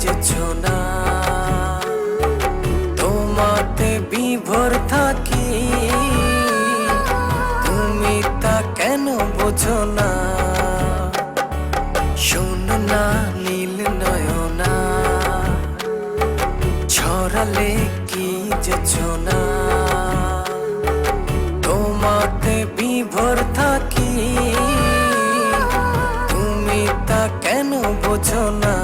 যেছো না, তোমাতে বিভোর থাকি, তুমি তা কেন বোঝো না? শোনো না নীল নয়না, ছড়ালে কি যেছো না, তোমাতে বিভোর থাকি, তুমি তা কেন বোঝো না?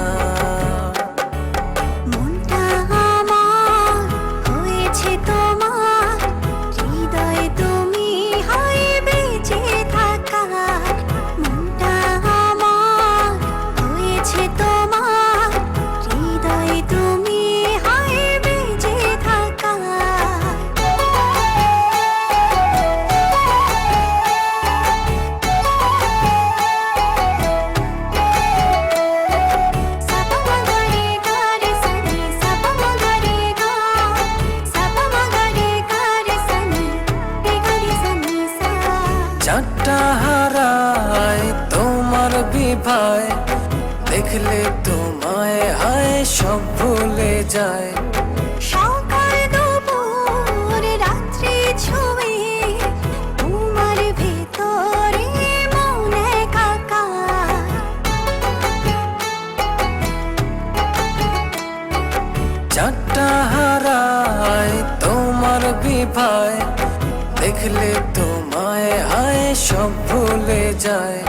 মনটা আমার হয়েছে তোমার, হৃদয়ে তুমি হয় বেঁচে থাকার। মনটা আমার হয়েছে তোমার, হৃদয়ে তুমি হয় বেঁচে থাকার। চারটা হারায় তোমার বিভায়, দেখলে তোমায় হায় সব ভুলে যায়। সকাল দুপুর রাত্রি ছুঁয়ে তোমার ভেতরে মন একাকার। চারটা হারায় তোমার বিভায়, দেখলে তোমায় হায় সব ভুলে যায়।